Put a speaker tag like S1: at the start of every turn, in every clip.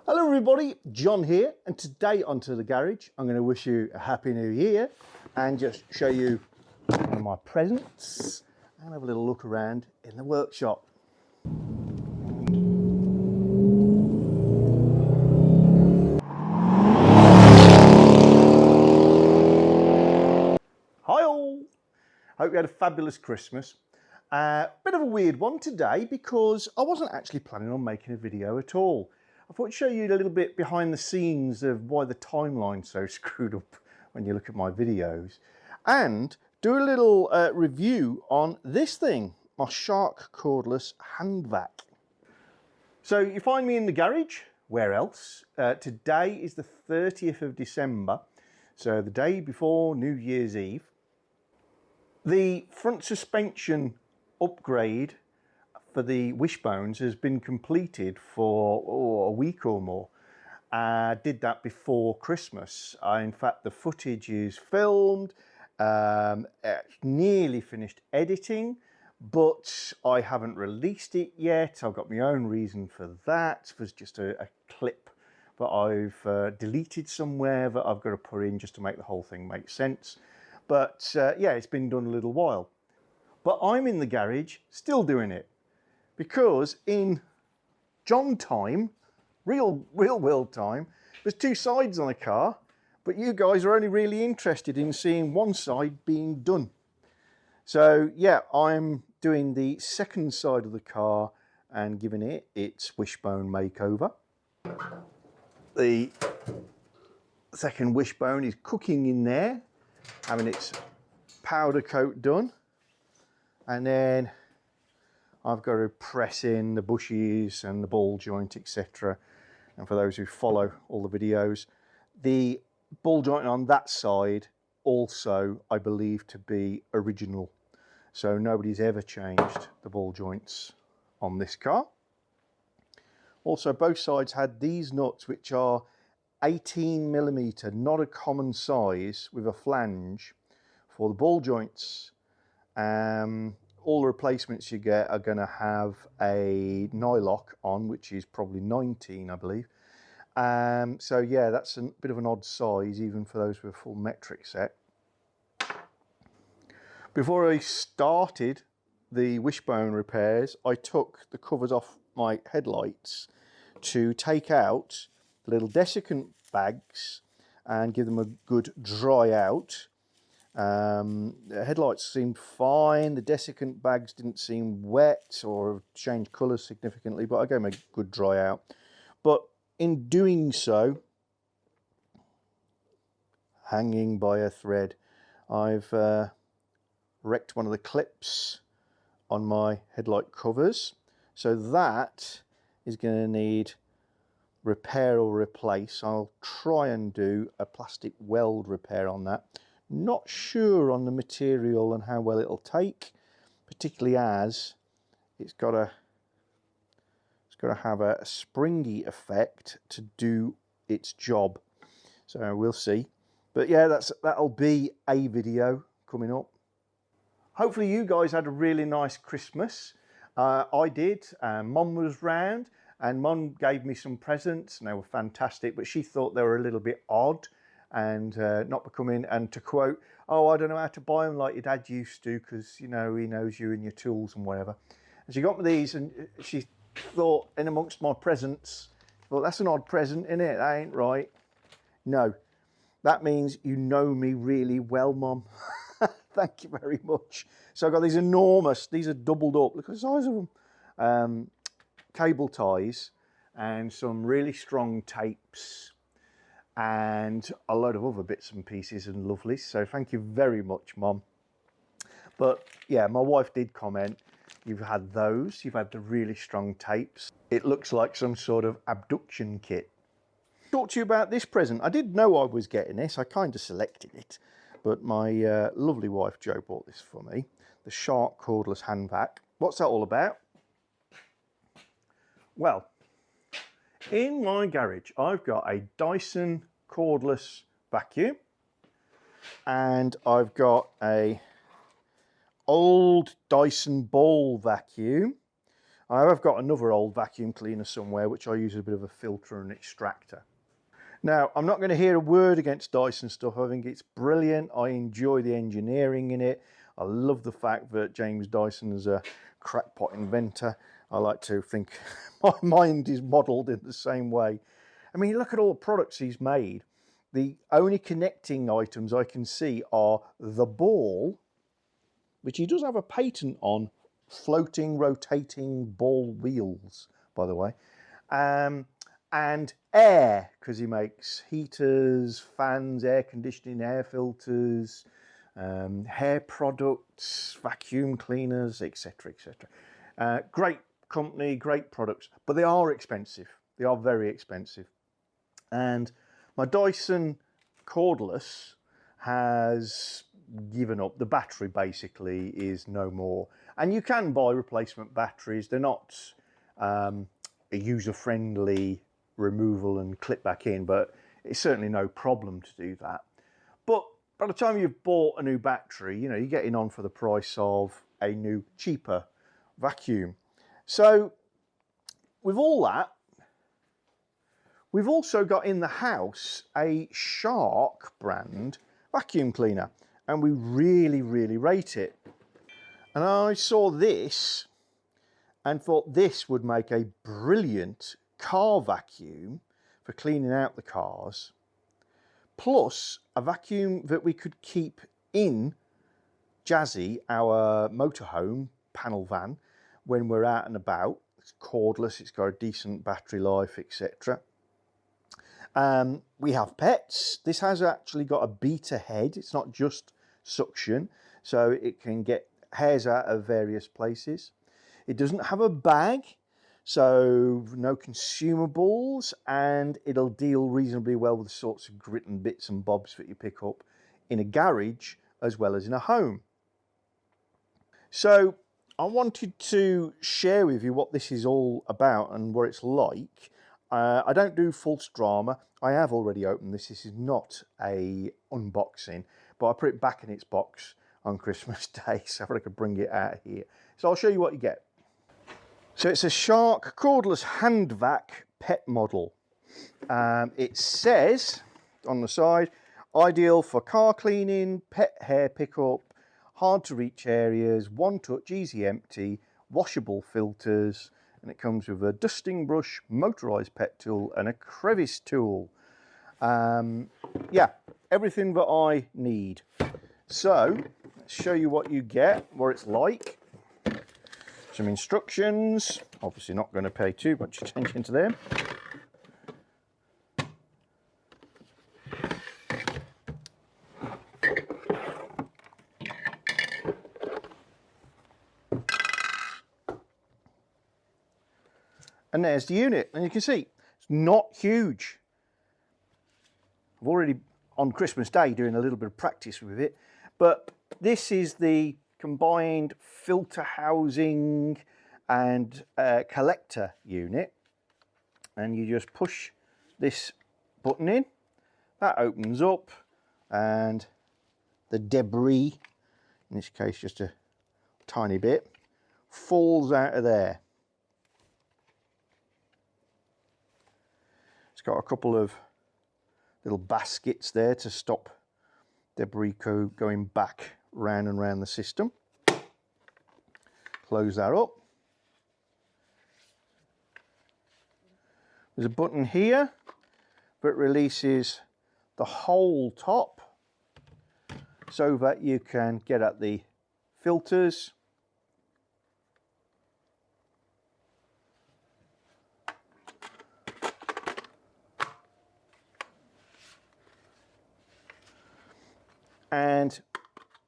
S1: Hello everybody, John here, and today onto the garage I'm going to wish you a happy new year and just show you one of my presents and have a little look around in the workshop. Hi all! Hope you had a fabulous Christmas. Bit of a weird one today because I wasn't actually planning on making a video at all. I thought I'd show you a little bit behind the scenes of why the timeline's so screwed up when you look at my videos, and do a little review on this thing, my Shark cordless Handvac. So you find me in the garage, where else? Today is the 30th of December, so the day before New Year's Eve. The front suspension upgrade for the Wishbones has been completed for a week or more. I did that before Christmas. In fact, the footage is filmed, nearly finished editing, but I haven't released it yet. I've got my own reason for that. It was just a clip that I've deleted somewhere that I've got to put in just to make the whole thing make sense. But yeah, it's been done a little while. But I'm in the garage still doing it, because in John time, real world time, there's two sides on a car, but you guys are only really interested in seeing one side being done. So yeah, I'm doing the second side of the car and giving it its wishbone makeover. The second wishbone is cooking in there, having its powder coat done, and then I've got to press in the bushes and the ball joint, etc. And for those who follow all the videos, the ball joint on that side also, I believe, to be original. So nobody's ever changed the ball joints on this car. Also, both sides had these nuts, which are 18mm, not a common size, with a flange for the ball joints. All the replacements you get are going to have a nylock on, which is probably 19, I believe. So yeah, that's a bit of an odd size, even for those with a full metric set. Before I started the wishbone repairs, I took the covers off my headlights to take out the little desiccant bags and give them a good dry out. The headlights seemed fine, the desiccant bags didn't seem wet or changed colours significantly, but I gave them a good dry out. But in doing so, hanging by a thread, I've wrecked one of the clips on my headlight covers, so that is going to need repair or replace. I'll try and do a plastic weld repair on that. Not sure on the material and how well it'll take, particularly as it's got to have a springy effect to do its job. So we'll see. But yeah, that'll be a video coming up. Hopefully you guys had a really nice Christmas. I did. Mum was round and Mum gave me some presents and they were fantastic, but she thought they were a little bit odd and not becoming, and to quote, "Oh, I don't know how to buy them like your dad used to, because you know he knows you and your tools and whatever." And she got me these, and she thought, in amongst my presents, well, that's an odd present, isn't it? That ain't right. No, that means you know me really well, Mum. Thank you very much. So I got these enormous, these are doubled up, look at the size of them, cable ties and some really strong tapes and a load of other bits and pieces and lovelies. So thank you very much, Mum. But yeah, my wife did comment, you've had those, you've had the really strong tapes. It looks like some sort of abduction kit. Talk to you about this present. I did know I was getting this, I kind of selected it, but my lovely wife Jo bought this for me, the Shark cordless Handvac. What's that all about? Well, in my garage, I've got a Dyson cordless vacuum, and I've got a old Dyson ball vacuum. I have got another old vacuum cleaner somewhere which I use as a bit of a filter and extractor. Now, I'm not going to hear a word against Dyson stuff. I think it's brilliant. I enjoy the engineering in it. I love the fact that James Dyson is a crackpot inventor. I like to think my mind is modelled in the same way. I mean, look at all the products he's made. The only connecting items I can see are the ball, which he does have a patent on, floating, rotating ball wheels, by the way, and air, because he makes heaters, fans, air conditioning, air filters, hair products, vacuum cleaners, etc., etc. Great company, great products, but they are expensive. They are very expensive. And my Dyson cordless has given up. The battery basically is no more. And you can buy replacement batteries. They're not a user-friendly removal and clip back in, but it's certainly no problem to do that. But by the time you've bought a new battery, you know, you're getting on for the price of a new, cheaper vacuum. So with all that, we've also got in the house a Shark brand vacuum cleaner, and we really, really rate it. And I saw this and thought this would make a brilliant car vacuum for cleaning out the cars, plus a vacuum that we could keep in Jazzy, our motorhome panel van, when we're out and about. It's cordless, it's got a decent battery life, etc. We have pets. This has actually got a beater head. It's not just suction, so it can get hairs out of various places. It doesn't have a bag, so no consumables, and it'll deal reasonably well with the sorts of grit and bits and bobs that you pick up in a garage as well as in a home. So I wanted to share with you what this is all about and what it's like. I don't do false drama. I have already opened this. This is not a unboxing, but I put it back in its box on Christmas Day so I could bring it out here. So I'll show you what you get. So it's a Shark cordless Handvac pet model. It says on the side, ideal for car cleaning, pet hair pickup, hard to reach areas, one touch, easy empty, washable filters, and it comes with a dusting brush, motorized pet tool, and a crevice tool. Yeah, everything that I need. So let's show you what you get, what it's like. Some instructions, obviously not going to pay too much attention to them. And there's the unit, and you can see it's not huge. I've already on Christmas Day doing a little bit of practice with it, but this is the combined filter housing and collector unit, and you just push this button in, that opens up, and the debris, in this case just a tiny bit, falls out of there. It's got a couple of little baskets there to stop debris going back round and round the system. Close that up. There's a button here that releases the whole top so that you can get at the filters. And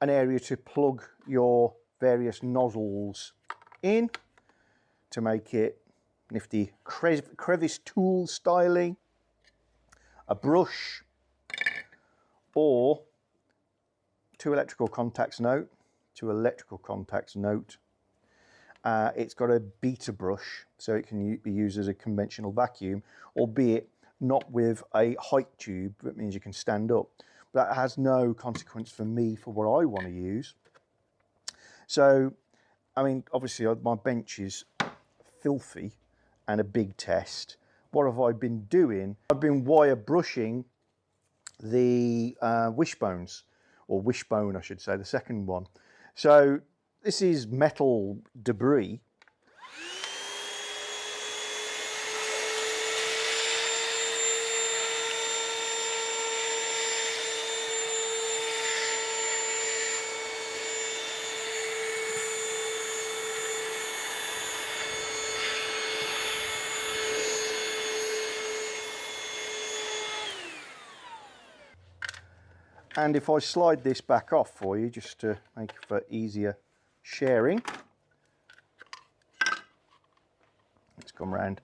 S1: an area to plug your various nozzles in to make it nifty crevice tool styling, a brush, or two electrical contacts note. It's got a beater brush, so it can be used as a conventional vacuum, albeit not with a height tube. That means you can stand up. That has no consequence for me for what I want to use. So, I mean, obviously my bench is filthy and a big test, what have I been doing? I've been wire brushing the Wishbones, or Wishbone I should say, the second one. So this is metal debris. And if I slide this back off for you, just to make for easier sharing. Let's come round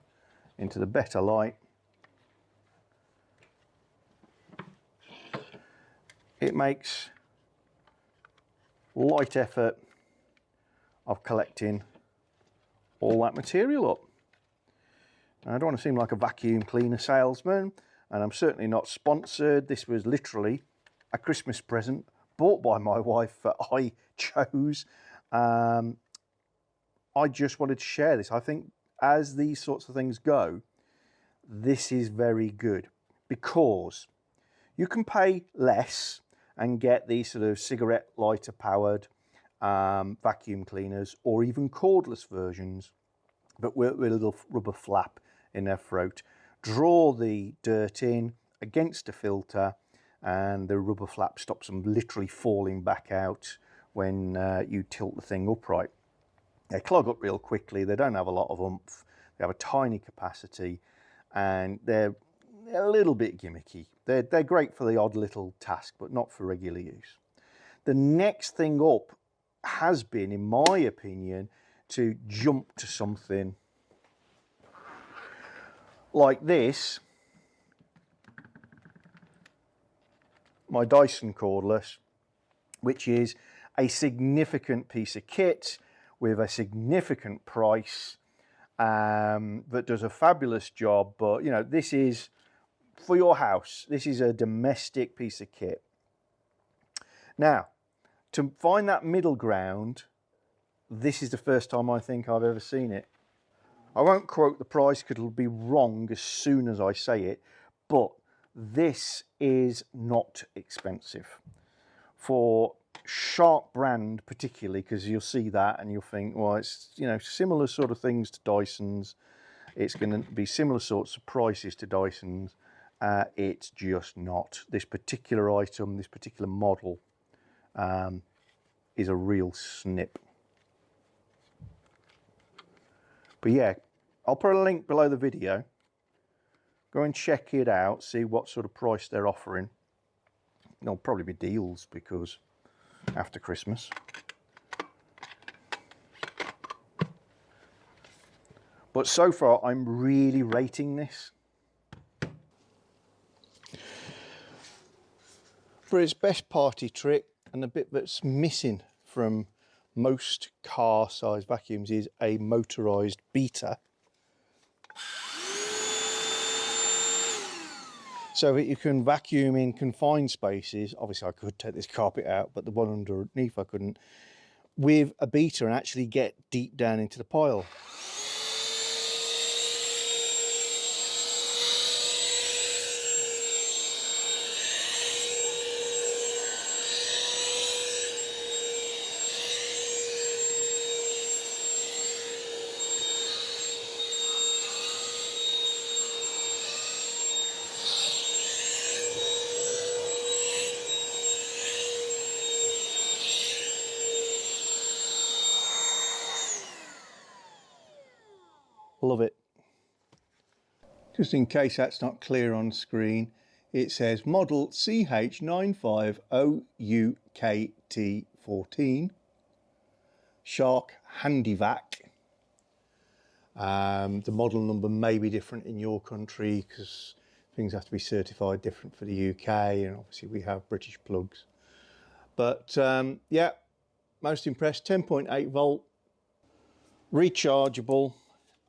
S1: into the better light. It makes light effort of collecting all that material up. Now, I don't want to seem like a vacuum cleaner salesman, and I'm certainly not sponsored. This was literally a Christmas present bought by my wife that I chose. I just wanted to share this. I think as these sorts of things go, this is very good because you can pay less and get these sort of cigarette lighter powered vacuum cleaners, or even cordless versions, but with a little rubber flap in their throat. Draw the dirt in against a filter, and the rubber flap stops them literally falling back out when you tilt the thing upright. They clog up real quickly, they don't have a lot of oomph, they have a tiny capacity, and they're a little bit gimmicky. They're great for the odd little task, but not for regular use. The next thing up has been, in my opinion, to jump to something like this. My Dyson cordless, which is a significant piece of kit with a significant price, that does a fabulous job. But you know, this is for your house. This is a domestic piece of kit. Now, to find that middle ground, this is the first time I think I've ever seen it. I won't quote the price because it'll be wrong as soon as I say it, but this is not expensive for Shark brand, particularly, because you'll see that and you'll think, well, it's, you know, similar sort of things to Dyson's. It's going to be similar sorts of prices to Dyson's. It's just not. This particular item, this particular model, is a real snip. But yeah, I'll put a link below the video. Go and check it out, see what sort of price they're offering. There'll probably be deals because after Christmas. But so far, I'm really rating this. For its best party trick, and the bit that's missing from most car-sized vacuums is a motorised beater. So that you can vacuum in confined spaces. Obviously I could take this carpet out, but the one underneath I couldn't, with a beater, and actually get deep down into the pile. Love it. Just in case that's not clear on screen, it says model CH950UKT14, Shark Handvac. The model number may be different in your country because things have to be certified different for the UK, and obviously we have British plugs. But yeah, most impressed. 10.8 volt, rechargeable.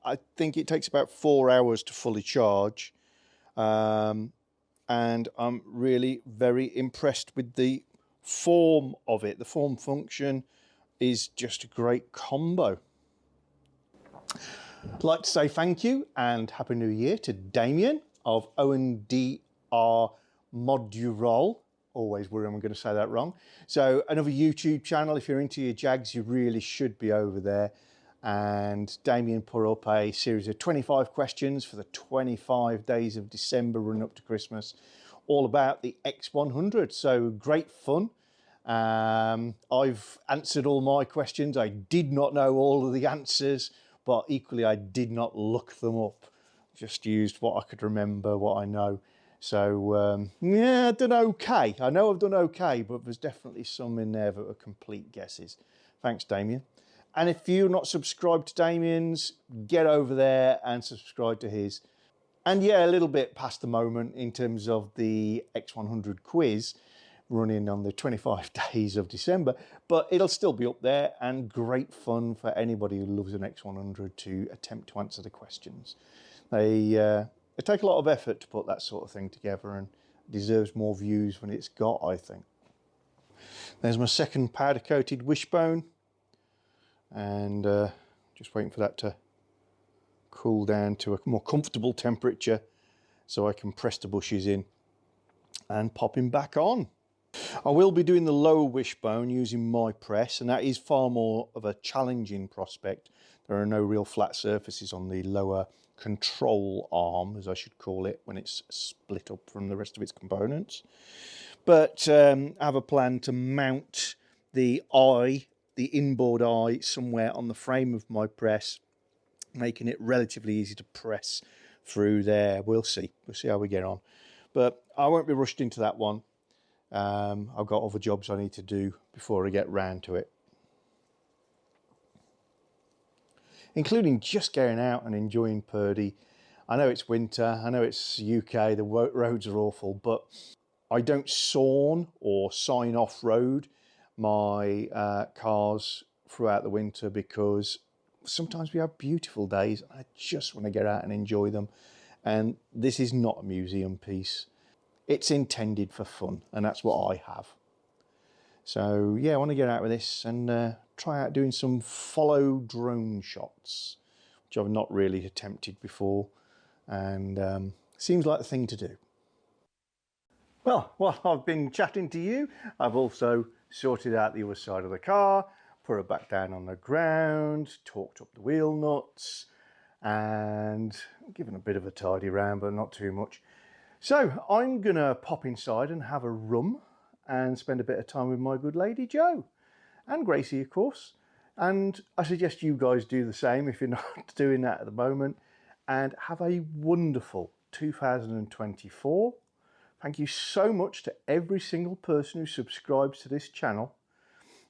S1: I think it takes about 4 hours to fully charge, and I'm really very impressed with the form of it. The form function is just a great combo. I'd like to say thank you and Happy New Year to Damien of O&D R Modurol. Always worry I'm going to say that wrong. So another YouTube channel. If you're into your Jags, you really should be over there. And Damien put up a series of 25 questions for the 25 days of December running up to Christmas, all about the X100. So great fun. I've answered all my questions. I did not know all of the answers, but equally I did not look them up. Just used what I could remember, what I know. So yeah, I've done okay. I know I've done okay, but there's definitely some in there that are complete guesses. Thanks, Damien. And if you're not subscribed to Damien's, get over there and subscribe to his. And yeah, a little bit past the moment in terms of the X100 quiz running on the 25 days of December, but it'll still be up there and great fun for anybody who loves an X100 to attempt to answer the questions. They take a lot of effort to put that sort of thing together and deserves more views than it's got, I think. There's my second powder coated wishbone, and just waiting for that to cool down to a more comfortable temperature so I can press the bushes in and pop him back on. I will be doing the lower wishbone using my press, and that is far more of a challenging prospect. There are no real flat surfaces on the lower control arm, as I should call it, when it's split up from the rest of its components. But I have a plan to mount the eye, the inboard eye, somewhere on the frame of my press, making it relatively easy to press through there. We'll see how we get on, but I won't be rushed into that one. I've got other jobs I need to do before I get round to it, including just getting out and enjoying Purdy. I know it's winter, I know it's UK, the roads are awful, but I don't sawn or sign off-road my cars throughout the winter, because sometimes we have beautiful days and I just want to get out and enjoy them. And this is not a museum piece. It's intended for fun, and that's what I have. So yeah, I want to get out with this and try out doing some follow drone shots, which I've not really attempted before, and seems like the thing to do. Well, while I've been chatting to you, I've also sorted out the other side of the car, put it back down on the ground, torqued up the wheel nuts, and given a bit of a tidy round, but not too much. So I'm gonna pop inside and have a rum and spend a bit of time with my good lady Jo, and Gracie, of course. And I suggest you guys do the same if you're not doing that at the moment, and have a wonderful 2024. Thank you so much to every single person who subscribes to this channel.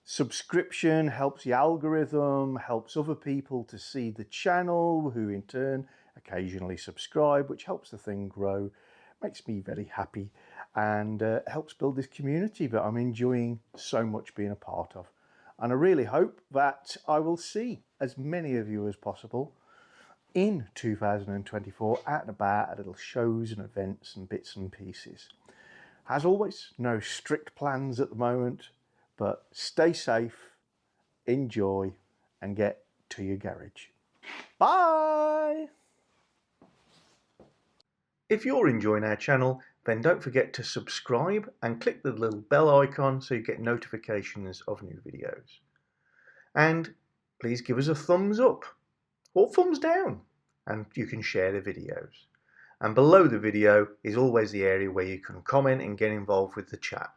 S1: Subscription helps the algorithm, helps other people to see the channel, who in turn occasionally subscribe, which helps the thing grow, makes me very happy, and helps build this community that I'm enjoying so much being a part of. And I really hope that I will see as many of you as possible in 2024 out and about at little shows and events and bits and pieces. As always, no strict plans at the moment, but stay safe, enjoy, and get to your garage. Bye! If you're enjoying our channel, then don't forget to subscribe and click the little bell icon so you get notifications of new videos. And please give us a thumbs up or thumbs down, and you can share the videos. And below the video is always the area where you can comment and get involved with the chat.